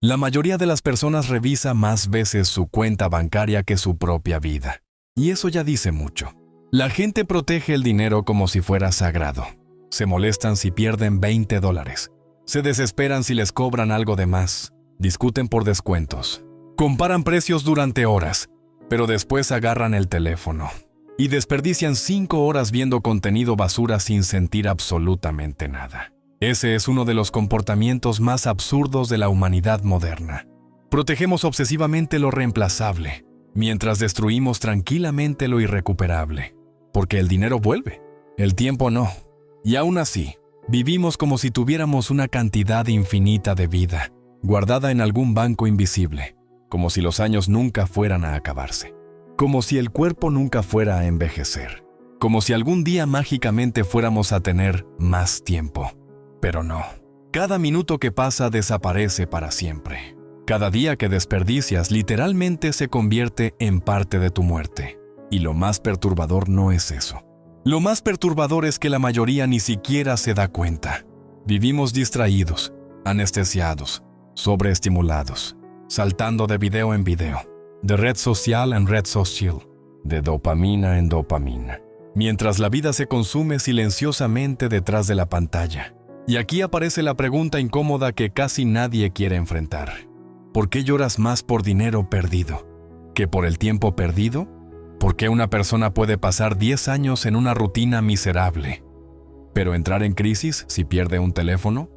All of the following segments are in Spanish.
La mayoría de las personas revisa más veces su cuenta bancaria que su propia vida. Y eso ya dice mucho. La gente protege el dinero como si fuera sagrado. Se molestan si pierden $20. Se desesperan si les cobran algo de más. Discuten por descuentos. Comparan precios durante horas, pero después agarran el teléfono y desperdician 5 horas viendo contenido basura sin sentir absolutamente nada. Ese es uno de los comportamientos más absurdos de la humanidad moderna. Protegemos obsesivamente lo reemplazable, mientras destruimos tranquilamente lo irrecuperable. Porque el dinero vuelve, el tiempo no. Y aún así, vivimos como si tuviéramos una cantidad infinita de vida, guardada en algún banco invisible, como si los años nunca fueran a acabarse, como si el cuerpo nunca fuera a envejecer, como si algún día mágicamente fuéramos a tener más tiempo. Pero no. Cada minuto que pasa desaparece para siempre. Cada día que desperdicias literalmente se convierte en parte de tu muerte. Y lo más perturbador no es eso. Lo más perturbador es que la mayoría ni siquiera se da cuenta. Vivimos distraídos, anestesiados, sobreestimulados, saltando de video en video, de red social en red social, de dopamina en dopamina, mientras la vida se consume silenciosamente detrás de la pantalla. Y aquí aparece la pregunta incómoda que casi nadie quiere enfrentar. ¿Por qué lloras más por dinero perdido que por el tiempo perdido? ¿Por qué una persona puede pasar 10 años en una rutina miserable, pero entrar en crisis si pierde un teléfono?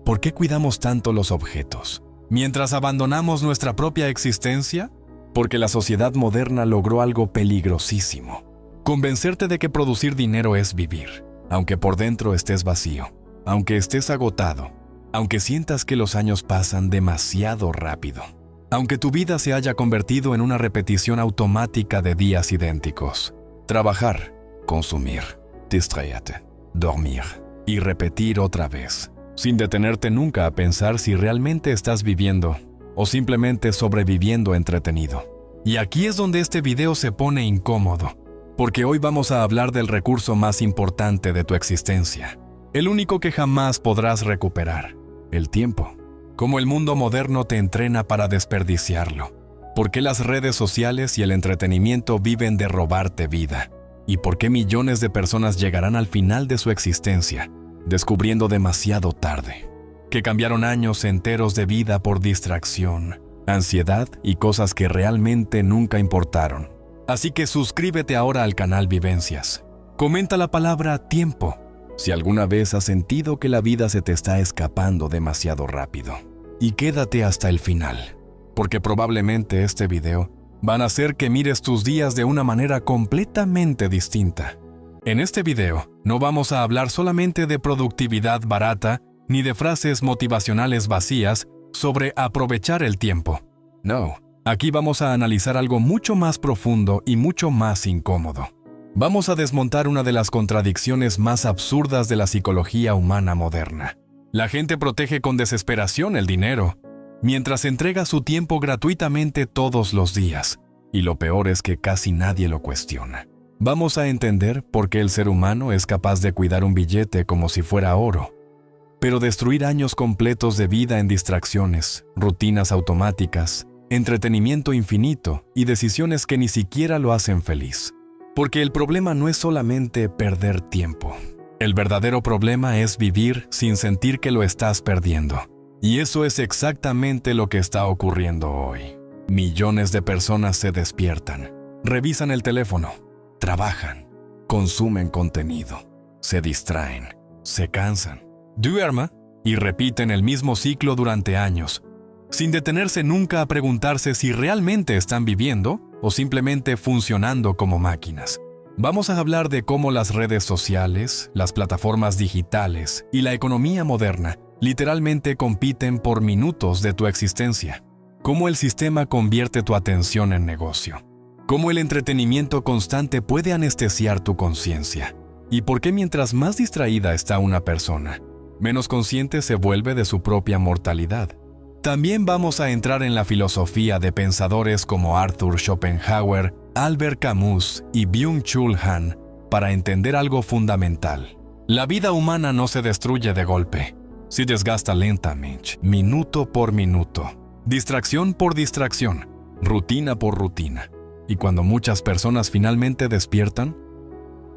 ¿Por qué cuidamos tanto los objetos, mientras abandonamos nuestra propia existencia? Porque la sociedad moderna logró algo peligrosísimo. Convencerte de que producir dinero es vivir, aunque por dentro estés vacío. Aunque estés agotado, aunque sientas que los años pasan demasiado rápido, aunque tu vida se haya convertido en una repetición automática de días idénticos. Trabajar, consumir, distraerte, dormir y repetir otra vez, sin detenerte nunca a pensar si realmente estás viviendo o simplemente sobreviviendo entretenido. Y aquí es donde este video se pone incómodo, porque hoy vamos a hablar del recurso más importante de tu existencia. El único que jamás podrás recuperar, el tiempo. Cómo el mundo moderno te entrena para desperdiciarlo. Por qué las redes sociales y el entretenimiento viven de robarte vida. Y por qué millones de personas llegarán al final de su existencia, descubriendo demasiado tarde, que cambiaron años enteros de vida por distracción, ansiedad y cosas que realmente nunca importaron. Así que suscríbete ahora al canal Vivencias. Comenta la palabra tiempo si alguna vez has sentido que la vida se te está escapando demasiado rápido. Y quédate hasta el final, porque probablemente este video van a hacer que mires tus días de una manera completamente distinta. En este video no vamos a hablar solamente de productividad barata ni de frases motivacionales vacías sobre aprovechar el tiempo. No, aquí vamos a analizar algo mucho más profundo y mucho más incómodo. Vamos a desmontar una de las contradicciones más absurdas de la psicología humana moderna. La gente protege con desesperación el dinero, mientras entrega su tiempo gratuitamente todos los días. Y lo peor es que casi nadie lo cuestiona. Vamos a entender por qué el ser humano es capaz de cuidar un billete como si fuera oro, pero destruir años completos de vida en distracciones, rutinas automáticas, entretenimiento infinito y decisiones que ni siquiera lo hacen feliz. Porque el problema no es solamente perder tiempo. El verdadero problema es vivir sin sentir que lo estás perdiendo. Y eso es exactamente lo que está ocurriendo hoy. Millones de personas se despiertan, revisan el teléfono, trabajan, consumen contenido, se distraen, se cansan, duermen y repiten el mismo ciclo durante años, sin detenerse nunca a preguntarse si realmente están viviendo o simplemente funcionando como máquinas. Vamos a hablar de cómo las redes sociales, las plataformas digitales y la economía moderna literalmente compiten por minutos de tu existencia. Cómo el sistema convierte tu atención en negocio. Cómo el entretenimiento constante puede anestesiar tu conciencia. Y por qué mientras más distraída está una persona, menos consciente se vuelve de su propia mortalidad. También vamos a entrar en la filosofía de pensadores como Arthur Schopenhauer, Albert Camus y Byung-Chul Han para entender algo fundamental. La vida humana no se destruye de golpe, se desgasta lentamente, minuto por minuto. Distracción por distracción, rutina por rutina. Y cuando muchas personas finalmente despiertan,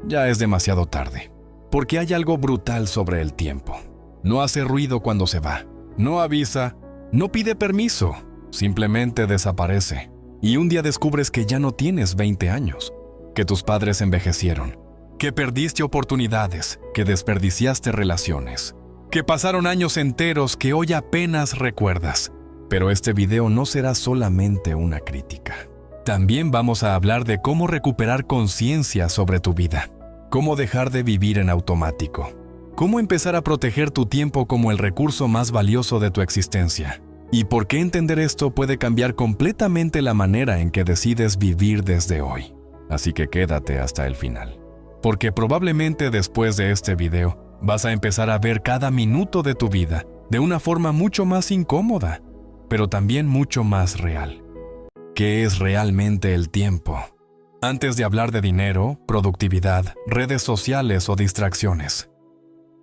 ya es demasiado tarde. Porque hay algo brutal sobre el tiempo. No hace ruido cuando se va, no avisa, no pide permiso, simplemente desaparece. Y un día descubres que ya no tienes 20 años, que tus padres envejecieron, que perdiste oportunidades, que desperdiciaste relaciones, que pasaron años enteros que hoy apenas recuerdas. Pero este video no será solamente una crítica. También vamos a hablar de cómo recuperar conciencia sobre tu vida, cómo dejar de vivir en automático, cómo empezar a proteger tu tiempo como el recurso más valioso de tu existencia, y por qué entender esto puede cambiar completamente la manera en que decides vivir desde hoy. Así que quédate hasta el final, porque probablemente después de este video vas a empezar a ver cada minuto de tu vida de una forma mucho más incómoda, pero también mucho más real. ¿Qué es realmente el tiempo? Antes de hablar de dinero, productividad, redes sociales o distracciones,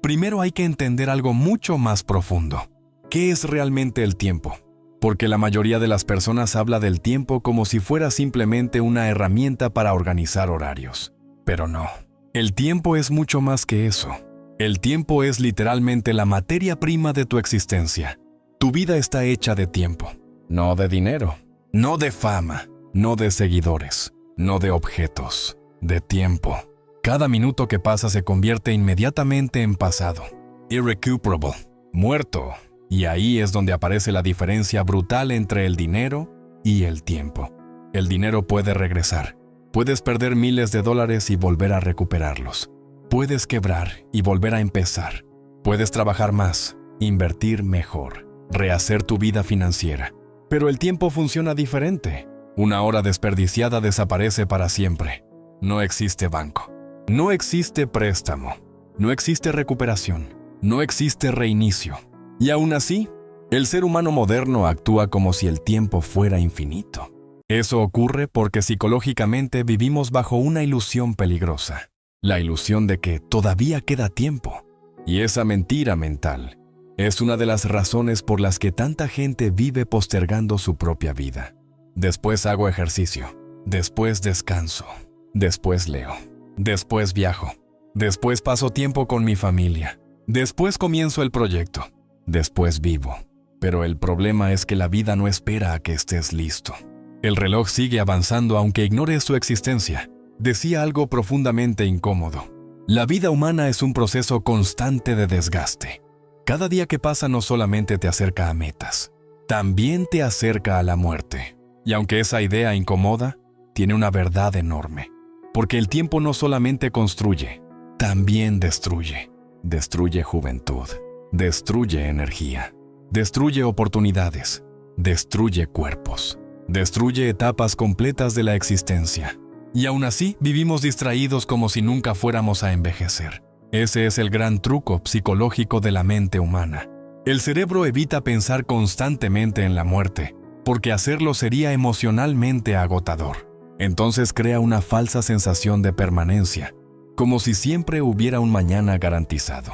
primero hay que entender algo mucho más profundo. ¿Qué es realmente el tiempo? Porque la mayoría de las personas habla del tiempo como si fuera simplemente una herramienta para organizar horarios. Pero no, el tiempo es mucho más que eso. El tiempo es literalmente la materia prima de tu existencia. Tu vida está hecha de tiempo, no de dinero, no de fama, no de seguidores, no de objetos, de tiempo. Cada minuto que pasa se convierte inmediatamente en pasado. Irrecuperable, muerto. Y ahí es donde aparece la diferencia brutal entre el dinero y el tiempo. El dinero puede regresar. Puedes perder miles de dólares y volver a recuperarlos. Puedes quebrar y volver a empezar. Puedes trabajar más, invertir mejor, rehacer tu vida financiera. Pero el tiempo funciona diferente. Una hora desperdiciada desaparece para siempre. No existe banco. No existe préstamo. No existe recuperación. No existe reinicio. Y aún así, el ser humano moderno actúa como si el tiempo fuera infinito. Eso ocurre porque psicológicamente vivimos bajo una ilusión peligrosa. La ilusión de que todavía queda tiempo. Y esa mentira mental es una de las razones por las que tanta gente vive postergando su propia vida. Después hago ejercicio. Después descanso. Después leo. Después viajo. Después paso tiempo con mi familia. Después comienzo el proyecto. Después vivo. Pero el problema es que la vida no espera a que estés listo. El reloj sigue avanzando aunque ignores su existencia. Decía algo profundamente incómodo. La vida humana es un proceso constante de desgaste. Cada día que pasa no solamente te acerca a metas, también te acerca a la muerte. Y aunque esa idea incomoda, tiene una verdad enorme. Porque el tiempo no solamente construye, también destruye. Destruye juventud. Destruye energía, destruye oportunidades, destruye cuerpos, destruye etapas completas de la existencia. Y aún así vivimos distraídos como si nunca fuéramos a envejecer. Ese es el gran truco psicológico de la mente humana. El cerebro evita pensar constantemente en la muerte, porque hacerlo sería emocionalmente agotador. Entonces crea una falsa sensación de permanencia, como si siempre hubiera un mañana garantizado.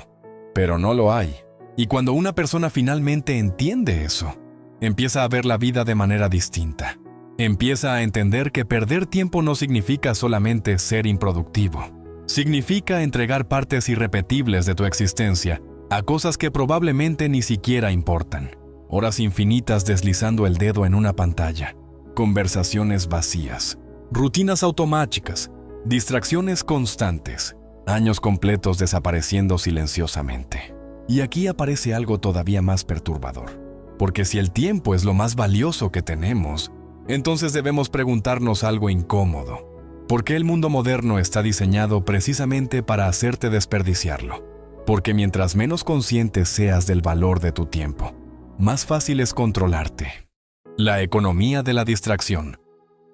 Pero no lo hay. Y cuando una persona finalmente entiende eso, empieza a ver la vida de manera distinta. Empieza a entender que perder tiempo no significa solamente ser improductivo. Significa entregar partes irrepetibles de tu existencia a cosas que probablemente ni siquiera importan. Horas infinitas deslizando el dedo en una pantalla. Conversaciones vacías. Rutinas automáticas. Distracciones constantes. Años completos desapareciendo silenciosamente. Y aquí aparece algo todavía más perturbador. Porque si el tiempo es lo más valioso que tenemos, entonces debemos preguntarnos algo incómodo. ¿Por qué el mundo moderno está diseñado precisamente para hacerte desperdiciarlo? Porque mientras menos consciente seas del valor de tu tiempo, más fácil es controlarte. La economía de la distracción.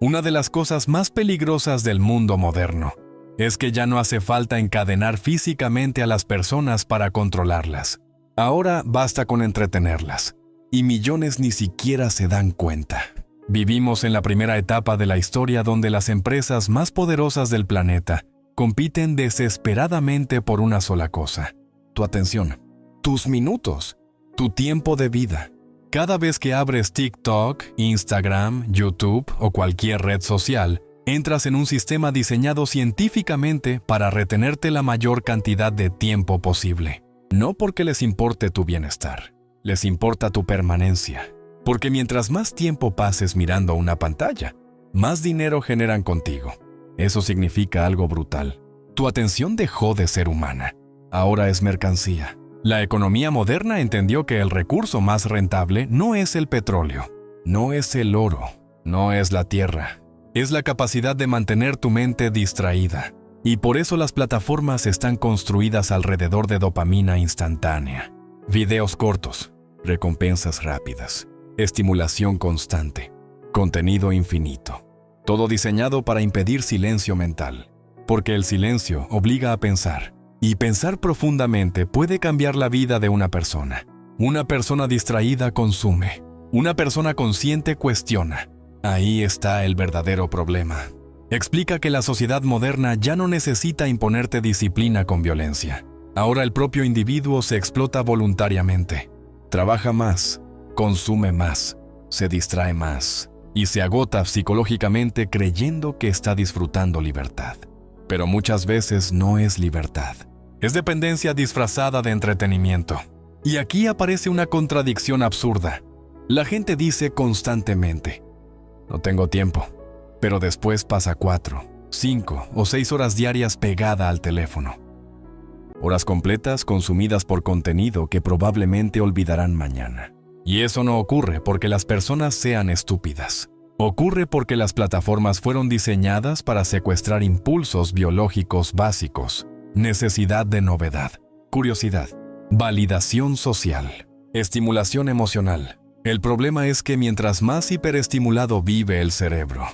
Una de las cosas más peligrosas del mundo moderno es que ya no hace falta encadenar físicamente a las personas para controlarlas. Ahora basta con entretenerlas, y millones ni siquiera se dan cuenta. Vivimos en la primera etapa de la historia donde las empresas más poderosas del planeta compiten desesperadamente por una sola cosa: tu atención, tus minutos, tu tiempo de vida. cada vez que abres TikTok, Instagram, YouTube o cualquier red social, entras en un sistema diseñado científicamente para retenerte la mayor cantidad de tiempo posible. No porque les importe tu bienestar, les importa tu permanencia. Porque mientras más tiempo pases mirando una pantalla, más dinero generan contigo. Eso significa algo brutal. Tu atención dejó de ser humana. Ahora es mercancía. La economía moderna entendió que el recurso más rentable no es el petróleo, no es el oro, no es la tierra. Es la capacidad de mantener tu mente distraída. Y por eso las plataformas están construidas alrededor de dopamina instantánea. Videos cortos, recompensas rápidas, estimulación constante, contenido infinito. Todo diseñado para impedir silencio mental. Porque el silencio obliga a pensar. Y pensar profundamente puede cambiar la vida de una persona. Una persona distraída consume. Una persona consciente cuestiona. Ahí está el verdadero problema. Explica que la sociedad moderna ya no necesita imponerte disciplina con violencia. Ahora el propio individuo se explota voluntariamente. Trabaja más, consume más, se distrae más y se agota psicológicamente creyendo que está disfrutando libertad. Pero muchas veces no es libertad. Es dependencia disfrazada de entretenimiento. Y aquí aparece una contradicción absurda. La gente dice constantemente, no tengo tiempo, pero después pasa 4, 5 o 6 horas diarias pegada al teléfono. Horas completas consumidas por contenido que probablemente olvidarán mañana. Y eso no ocurre porque las personas sean estúpidas. Ocurre porque las plataformas fueron diseñadas para secuestrar impulsos biológicos básicos, necesidad de novedad, curiosidad, validación social, estimulación emocional. El problema es que mientras más hiperestimulado vive el cerebro,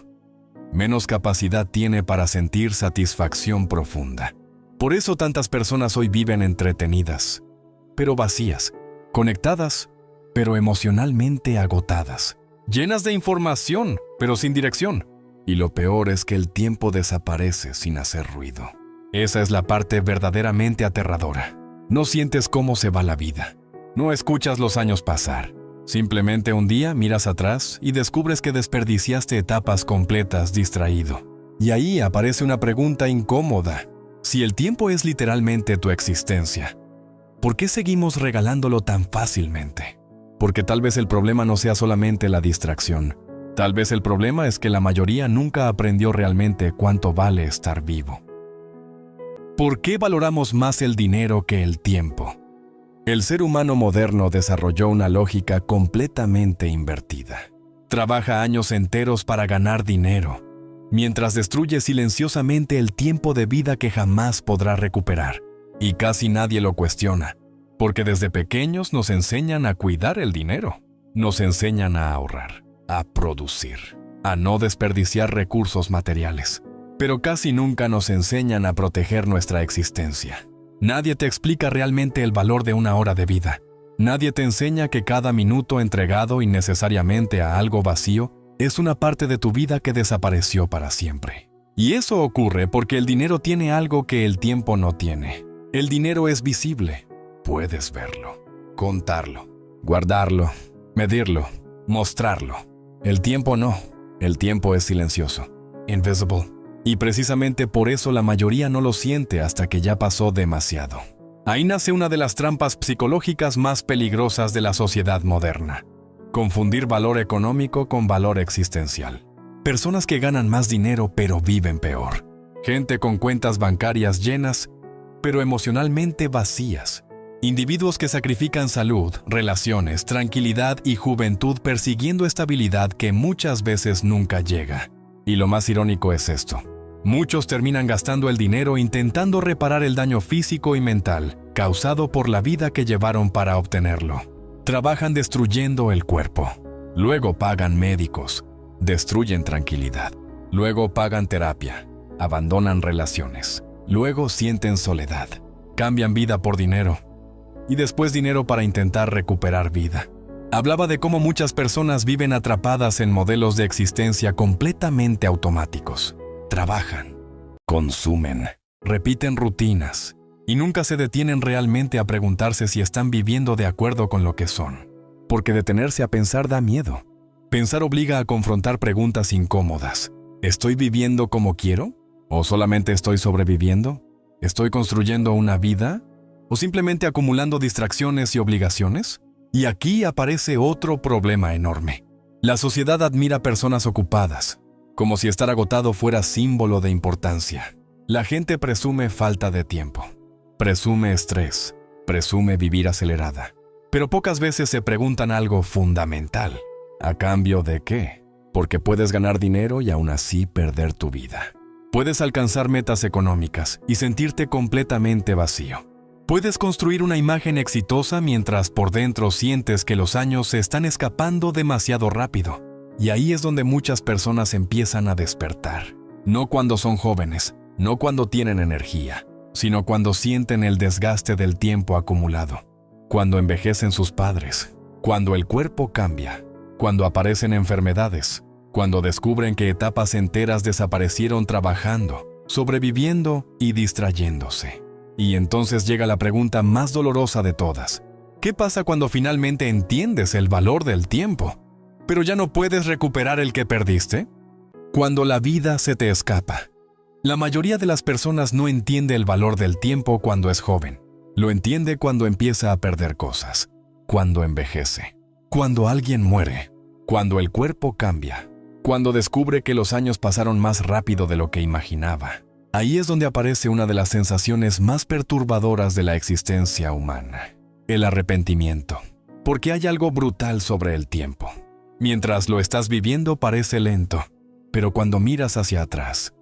menos capacidad tiene para sentir satisfacción profunda. Por eso tantas personas hoy viven entretenidas, pero vacías, conectadas, pero emocionalmente agotadas, llenas de información, pero sin dirección. Y lo peor es que el tiempo desaparece sin hacer ruido. Esa es la parte verdaderamente aterradora. No sientes cómo se va la vida. No escuchas los años pasar. Simplemente un día miras atrás y descubres que desperdiciaste etapas completas distraído. Y ahí aparece una pregunta incómoda. Si el tiempo es literalmente tu existencia, ¿por qué seguimos regalándolo tan fácilmente? Porque tal vez el problema no sea solamente la distracción. Tal vez el problema es que la mayoría nunca aprendió realmente cuánto vale estar vivo. ¿Por qué valoramos más el dinero que el tiempo? El ser humano moderno desarrolló una lógica completamente invertida. Trabaja años enteros para ganar dinero, mientras destruye silenciosamente el tiempo de vida que jamás podrá recuperar. Y casi nadie lo cuestiona, porque desde pequeños nos enseñan a cuidar el dinero. Nos enseñan a ahorrar, a producir, a no desperdiciar recursos materiales. Pero casi nunca nos enseñan a proteger nuestra existencia. Nadie te explica realmente el valor de una hora de vida. Nadie te enseña que cada minuto entregado innecesariamente a algo vacío es una parte de tu vida que desapareció para siempre. Y eso ocurre porque el dinero tiene algo que el tiempo no tiene. El dinero es visible. Puedes verlo, contarlo, guardarlo, medirlo, mostrarlo. El tiempo no. El tiempo es silencioso. Invisible. Y precisamente por eso la mayoría no lo siente hasta que ya pasó demasiado. Ahí nace una de las trampas psicológicas más peligrosas de la sociedad moderna. Confundir valor económico con valor existencial. Personas que ganan más dinero pero viven peor. Gente con cuentas bancarias llenas, pero emocionalmente vacías. Individuos que sacrifican salud, relaciones, tranquilidad y juventud persiguiendo estabilidad que muchas veces nunca llega. Y lo más irónico es esto. Muchos terminan gastando el dinero intentando reparar el daño físico y mental causado por la vida que llevaron para obtenerlo. Trabajan destruyendo el cuerpo. Luego pagan médicos. Destruyen tranquilidad. Luego pagan terapia. Abandonan relaciones. Luego sienten soledad. Cambian vida por dinero. Y después dinero para intentar recuperar vida. Hablaba de cómo muchas personas viven atrapadas en modelos de existencia completamente automáticos. Trabajan, consumen, repiten rutinas y nunca se detienen realmente a preguntarse si están viviendo de acuerdo con lo que son. porque detenerse a pensar da miedo. Pensar obliga a confrontar preguntas incómodas. ¿Estoy viviendo como quiero? ¿O solamente estoy sobreviviendo? ¿Estoy construyendo una vida? ¿O simplemente acumulando distracciones y obligaciones? Y aquí aparece otro problema enorme. La sociedad admira personas ocupadas, como si estar agotado fuera símbolo de importancia. La gente presume falta de tiempo, presume estrés, presume vivir acelerada. Pero pocas veces se preguntan algo fundamental. ¿A cambio de qué? Porque puedes ganar dinero y aún así perder tu vida. Puedes alcanzar metas económicas y sentirte completamente vacío. Puedes construir una imagen exitosa mientras por dentro sientes que los años se están escapando demasiado rápido. Y ahí es donde muchas personas empiezan a despertar. No cuando son jóvenes, no cuando tienen energía, sino cuando sienten el desgaste del tiempo acumulado. Cuando envejecen sus padres, cuando el cuerpo cambia, cuando aparecen enfermedades, cuando descubren que etapas enteras desaparecieron trabajando, sobreviviendo y distrayéndose. Y entonces llega la pregunta más dolorosa de todas. ¿Qué pasa cuando finalmente entiendes el valor del tiempo, pero ya no puedes recuperar el que perdiste? Cuando la vida se te escapa. La mayoría de las personas no entiende el valor del tiempo cuando es joven. Lo entiende cuando empieza a perder cosas, cuando envejece, cuando alguien muere, cuando el cuerpo cambia, cuando descubre que los años pasaron más rápido de lo que imaginaba. Ahí es donde aparece una de las sensaciones más perturbadoras de la existencia humana, el arrepentimiento. Porque hay algo brutal sobre el tiempo. Mientras lo estás viviendo parece lento, pero cuando miras hacia atrás,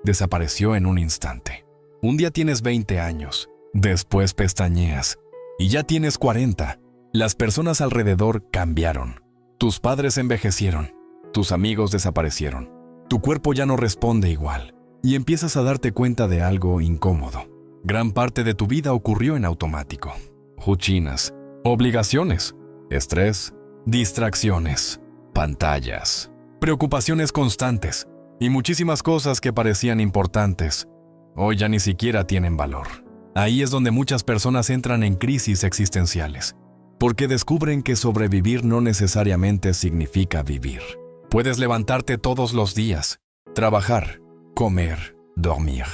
desapareció en un instante. Un día tienes 20 años, después pestañeas, y ya tienes 40. Las personas alrededor cambiaron. Tus padres envejecieron, tus amigos desaparecieron, tu cuerpo ya no responde igual. Y empiezas a darte cuenta de algo incómodo. Gran parte de tu vida ocurrió en automático. Rutinas, obligaciones, estrés, distracciones, pantallas, preocupaciones constantes y muchísimas cosas que parecían importantes, hoy ya ni siquiera tienen valor. Ahí es donde muchas personas entran en crisis existenciales, porque descubren que sobrevivir no necesariamente significa vivir. Puedes levantarte todos los días, trabajar, comer, dormir,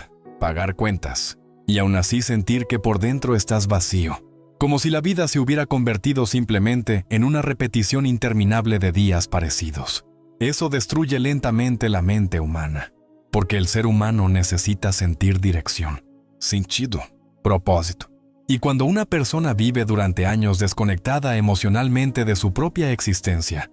pagar cuentas, y aún así sentir que por dentro estás vacío, como si la vida se hubiera convertido simplemente en una repetición interminable de días parecidos. Eso destruye lentamente la mente humana, porque el ser humano necesita sentir dirección, sentido, propósito. Y cuando una persona vive durante años desconectada emocionalmente de su propia existencia,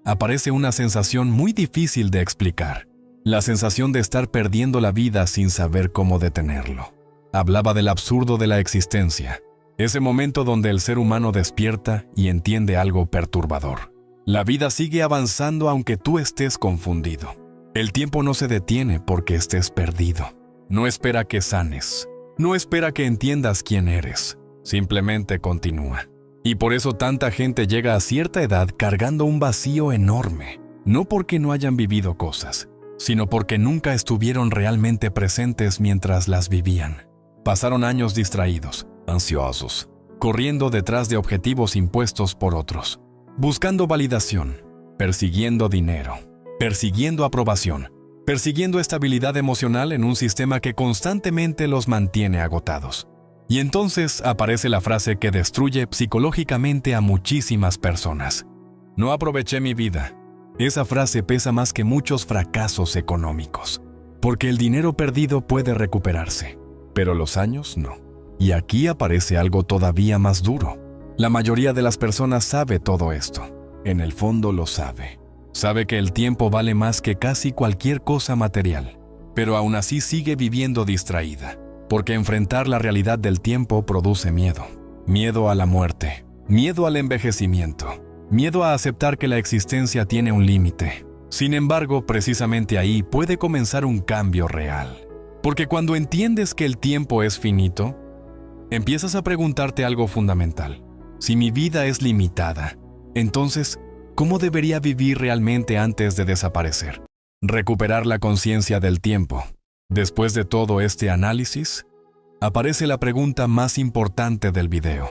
aparece una sensación muy difícil de explicar. La sensación de estar perdiendo la vida sin saber cómo detenerlo. Hablaba del absurdo de la existencia, ese momento donde el ser humano despierta y entiende algo perturbador. La vida sigue avanzando aunque tú estés confundido. El tiempo no se detiene porque estés perdido. No espera que sanes, no espera que entiendas quién eres, simplemente continúa. Y por eso tanta gente llega a cierta edad cargando un vacío enorme, no porque no hayan vivido cosas, sino porque nunca estuvieron realmente presentes mientras las vivían. Pasaron años distraídos, ansiosos, corriendo detrás de objetivos impuestos por otros, buscando validación, persiguiendo dinero, persiguiendo aprobación, persiguiendo estabilidad emocional en un sistema que constantemente los mantiene agotados. Y entonces aparece la frase que destruye psicológicamente a muchísimas personas. No aproveché mi vida. Esa frase pesa más que muchos fracasos económicos, porque el dinero perdido puede recuperarse, pero los años no. Y aquí aparece algo todavía más duro. La mayoría de las personas sabe todo esto. En el fondo lo sabe. Sabe que el tiempo vale más que casi cualquier cosa material, pero aún así sigue viviendo distraída, porque enfrentar la realidad del tiempo produce miedo. Miedo a la muerte, miedo al envejecimiento, miedo a aceptar que la existencia tiene un límite. Sin embargo, precisamente ahí puede comenzar un cambio real. Porque cuando entiendes que el tiempo es finito, empiezas a preguntarte algo fundamental. Si mi vida es limitada, entonces, ¿cómo debería vivir realmente antes de desaparecer? Recuperar la conciencia del tiempo. Después de todo este análisis, aparece la pregunta más importante del video.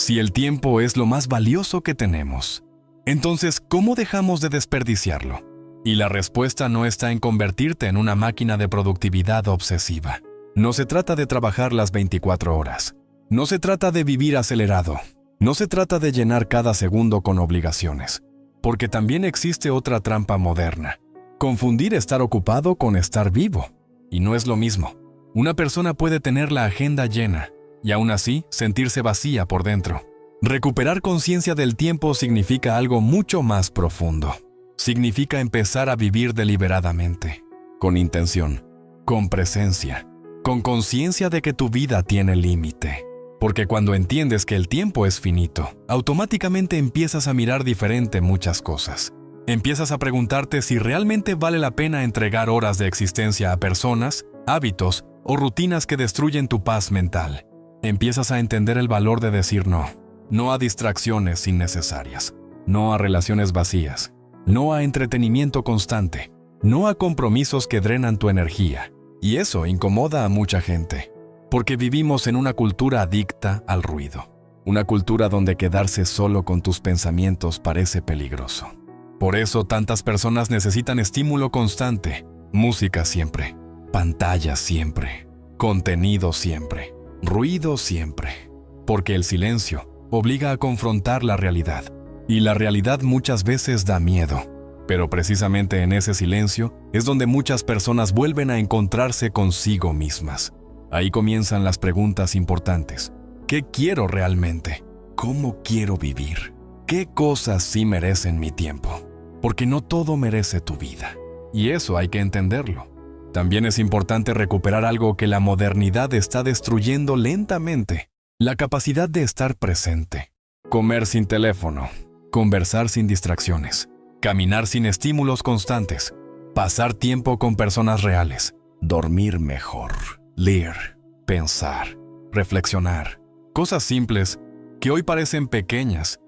Si el tiempo es lo más valioso que tenemos, entonces, ¿cómo dejamos de desperdiciarlo? Y la respuesta no está en convertirte en una máquina de productividad obsesiva. No se trata de trabajar las 24 horas. No se trata de vivir acelerado. No se trata de llenar cada segundo con obligaciones. Porque también existe otra trampa moderna. Confundir estar ocupado con estar vivo. Y no es lo mismo. Una persona puede tener la agenda llena y aún así sentirse vacía por dentro. Recuperar conciencia del tiempo significa algo mucho más profundo. Significa empezar a vivir deliberadamente, con intención, con presencia, con conciencia de que tu vida tiene límite. Porque cuando entiendes que el tiempo es finito, automáticamente empiezas a mirar diferente muchas cosas. Empiezas a preguntarte si realmente vale la pena entregar horas de existencia a personas, hábitos o rutinas que destruyen tu paz mental. Empiezas a entender el valor de decir no. No a distracciones innecesarias, no a relaciones vacías, no a entretenimiento constante, no a compromisos que drenan tu energía. Y eso incomoda a mucha gente, porque vivimos en una cultura adicta al ruido, una cultura donde quedarse solo con tus pensamientos parece peligroso. Por eso tantas personas necesitan estímulo constante, música siempre, pantalla siempre, contenido siempre, ruido siempre, porque el silencio obliga a confrontar la realidad. Y la realidad muchas veces da miedo. Pero precisamente en ese silencio es donde muchas personas vuelven a encontrarse consigo mismas. Ahí comienzan las preguntas importantes. ¿Qué quiero realmente? ¿Cómo quiero vivir? ¿Qué cosas sí merecen mi tiempo? Porque no todo merece tu vida. Y eso hay que entenderlo. También es importante recuperar algo que la modernidad está destruyendo lentamente. La capacidad de estar presente, comer sin teléfono, conversar sin distracciones, caminar sin estímulos constantes, pasar tiempo con personas reales, dormir mejor, leer, pensar, reflexionar. Cosas simples que hoy parecen pequeñas,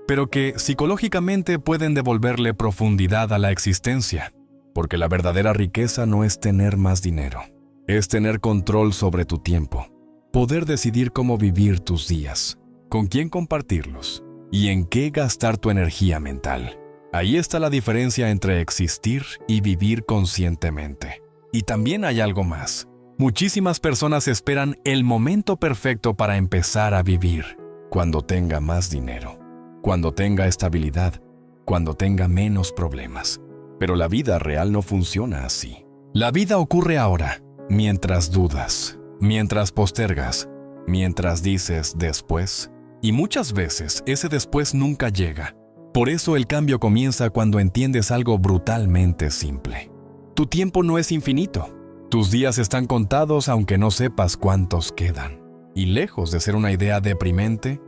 pero que psicológicamente pueden devolverle profundidad a la existencia. Porque la verdadera riqueza no es tener más dinero, es tener control sobre tu tiempo. Poder decidir cómo vivir tus días, con quién compartirlos y en qué gastar tu energía mental. Ahí está la diferencia entre existir y vivir conscientemente. Y también hay algo más. Muchísimas personas esperan el momento perfecto para empezar a vivir. Cuando tenga más dinero, cuando tenga estabilidad, cuando tenga menos problemas. Pero la vida real no funciona así. La vida ocurre ahora, mientras dudas. Mientras postergas, mientras dices después, y muchas veces ese después nunca llega. Por eso el cambio comienza cuando entiendes algo brutalmente simple. Tu tiempo no es infinito. Tus días están contados aunque no sepas cuántos quedan. Y lejos de ser una idea deprimente,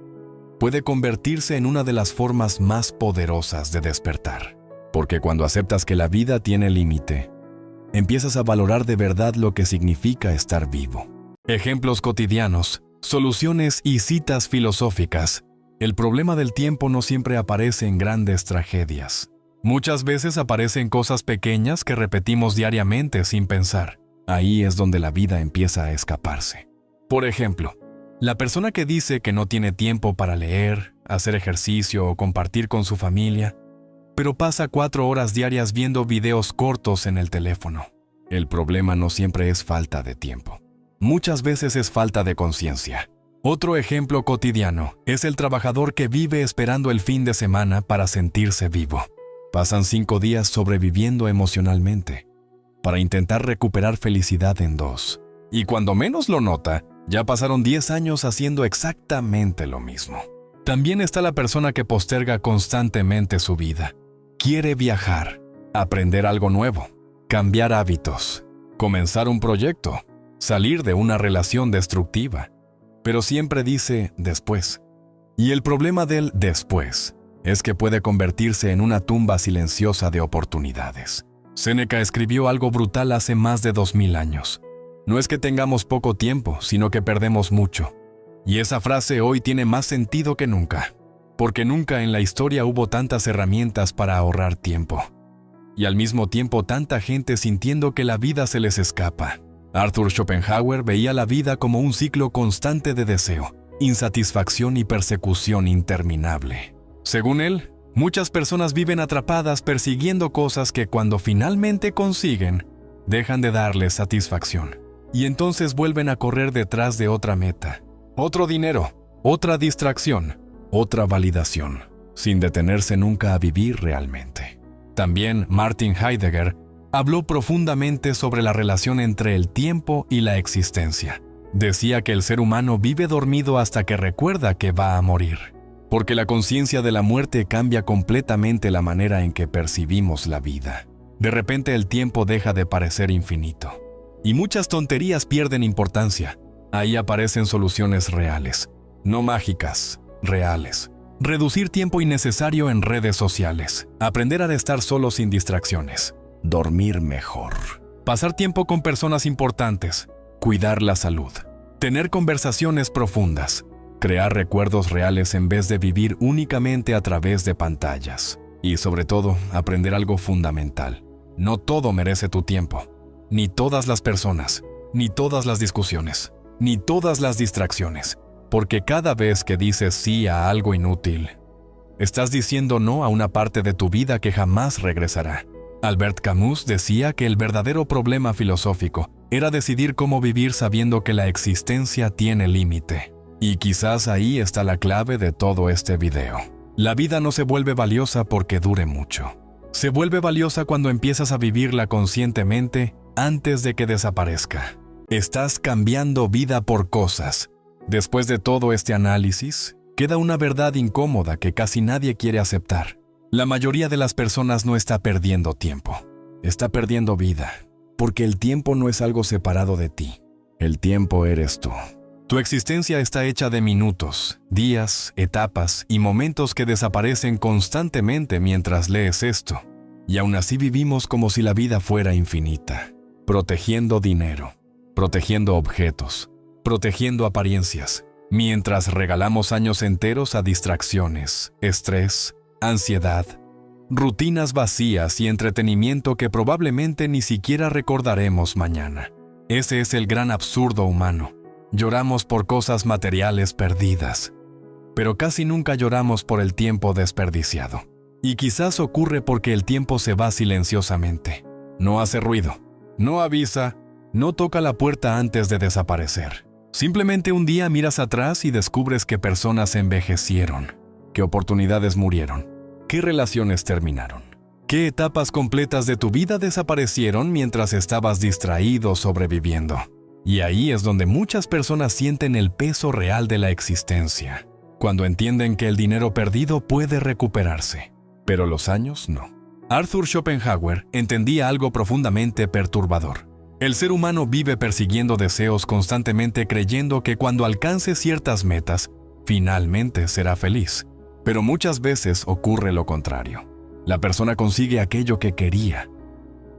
puede convertirse en una de las formas más poderosas de despertar. Porque cuando aceptas que la vida tiene límite, empiezas a valorar de verdad lo que significa estar vivo. Ejemplos cotidianos, soluciones y citas filosóficas. El problema del tiempo no siempre aparece en grandes tragedias. Muchas veces aparecen cosas pequeñas que repetimos diariamente sin pensar. Ahí es donde la vida empieza a escaparse. Por ejemplo, la persona que dice que no tiene tiempo para leer, hacer ejercicio o compartir con su familia, pero pasa 4 horas diarias viendo videos cortos en el teléfono. El problema no siempre es falta de tiempo. Muchas veces es falta de conciencia. Otro ejemplo cotidiano es el trabajador que vive esperando el fin de semana para sentirse vivo. Pasan 5 días sobreviviendo emocionalmente para intentar recuperar felicidad en 2. Y cuando menos lo nota, ya pasaron 10 años haciendo exactamente lo mismo. También está la persona que posterga constantemente su vida. Quiere viajar, aprender algo nuevo, cambiar hábitos, comenzar un proyecto, salir de una relación destructiva, pero siempre dice después. Y el problema del después es que puede convertirse en una tumba silenciosa de oportunidades. Séneca escribió algo brutal hace más de 2000 años. No es que tengamos poco tiempo, sino que perdemos mucho. Y esa frase hoy tiene más sentido que nunca, porque nunca en la historia hubo tantas herramientas para ahorrar tiempo. Y al mismo tiempo tanta gente sintiendo que la vida se les escapa. Arthur Schopenhauer veía la vida como un ciclo constante de deseo. insatisfacción y persecución interminable. Según él, muchas personas viven atrapadas persiguiendo cosas que cuando finalmente consiguen, dejan de darles satisfacción. Y entonces vuelven a correr detrás de otra meta, otro dinero, otra distracción, otra validación, sin detenerse nunca a vivir realmente. También Martin Heidegger habló profundamente sobre la relación entre el tiempo y la existencia. Decía que el ser humano vive dormido hasta que recuerda que va a morir, porque la conciencia de la muerte cambia completamente la manera en que percibimos la vida. De repente el tiempo deja de parecer infinito, y muchas tonterías pierden importancia. Ahí aparecen soluciones reales, no mágicas, reales. Reducir tiempo innecesario en redes sociales, aprender a estar solo sin distracciones, dormir mejor, pasar tiempo con personas importantes, cuidar la salud, tener conversaciones profundas, crear recuerdos reales en vez de vivir únicamente a través de pantallas. Y sobre todo, aprender algo fundamental. No todo merece tu tiempo, ni todas las personas, ni todas las discusiones, ni todas las distracciones, porque cada vez que dices sí a algo inútil, estás diciendo no a una parte de tu vida que jamás regresará. Albert Camus decía que el verdadero problema filosófico era decidir cómo vivir sabiendo que la existencia tiene límite. Y quizás ahí está la clave de todo este video. La vida no se vuelve valiosa porque dure mucho. Se vuelve valiosa cuando empiezas a vivirla conscientemente antes de que desaparezca. Estás cambiando vida por cosas. Después de todo este análisis, queda una verdad incómoda que casi nadie quiere aceptar. La mayoría de las personas no está perdiendo tiempo, está perdiendo vida, porque el tiempo no es algo separado de ti. El tiempo eres tú. Tu existencia está hecha de minutos, días, etapas y momentos que desaparecen constantemente mientras lees esto. Y aún así vivimos como si la vida fuera infinita, protegiendo dinero, protegiendo objetos, protegiendo apariencias, mientras regalamos años enteros a distracciones, estrés, ansiedad, rutinas vacías y entretenimiento que probablemente ni siquiera recordaremos mañana. Ese es el gran absurdo humano. Lloramos por cosas materiales perdidas, pero casi nunca lloramos por el tiempo desperdiciado. Y quizás ocurre porque el tiempo se va silenciosamente. No hace ruido, no avisa, no toca la puerta antes de desaparecer. Simplemente un día miras atrás y descubres que personas envejecieron, que oportunidades murieron, qué relaciones terminaron, qué etapas completas de tu vida desaparecieron mientras estabas distraído sobreviviendo. Y ahí es donde muchas personas sienten el peso real de la existencia, cuando entienden que el dinero perdido puede recuperarse, pero los años no. Arthur Schopenhauer entendía algo profundamente perturbador. El ser humano vive persiguiendo deseos constantemente creyendo que cuando alcance ciertas metas, finalmente será feliz. Pero muchas veces ocurre lo contrario. La persona consigue aquello que quería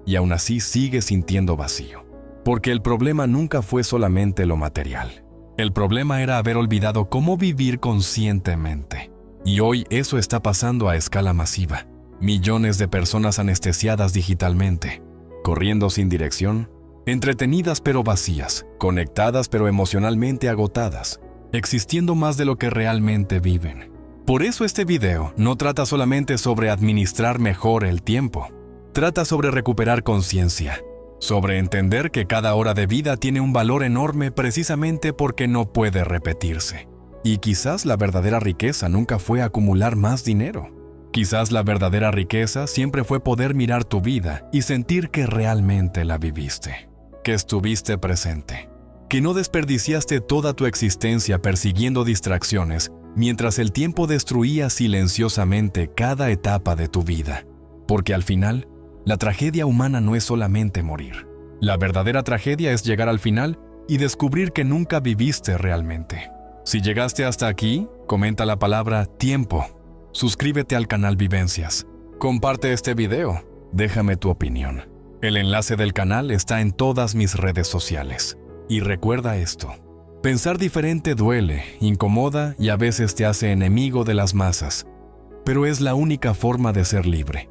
y aún así sigue sintiendo vacío. Porque el problema nunca fue solamente lo material. El problema era haber olvidado cómo vivir conscientemente. Y hoy eso está pasando a escala masiva. Millones de personas anestesiadas digitalmente, corriendo sin dirección, entretenidas pero vacías, conectadas pero emocionalmente agotadas, existiendo más de lo que realmente viven. Por eso este video no trata solamente sobre administrar mejor el tiempo. Trata sobre recuperar conciencia, sobre entender que cada hora de vida tiene un valor enorme precisamente porque no puede repetirse. Y quizás la verdadera riqueza nunca fue acumular más dinero. Quizás la verdadera riqueza siempre fue poder mirar tu vida y sentir que realmente la viviste, que estuviste presente, que no desperdiciaste toda tu existencia persiguiendo distracciones mientras el tiempo destruía silenciosamente cada etapa de tu vida. Porque al final, la tragedia humana no es solamente morir. La verdadera tragedia es llegar al final y descubrir que nunca viviste realmente. Si llegaste hasta aquí, comenta la palabra tiempo. Suscríbete al canal Vivencias. Comparte este video. Déjame tu opinión. El enlace del canal está en todas mis redes sociales. Y recuerda esto. Pensar diferente duele, incomoda y a veces te hace enemigo de las masas. Pero es la única forma de ser libre.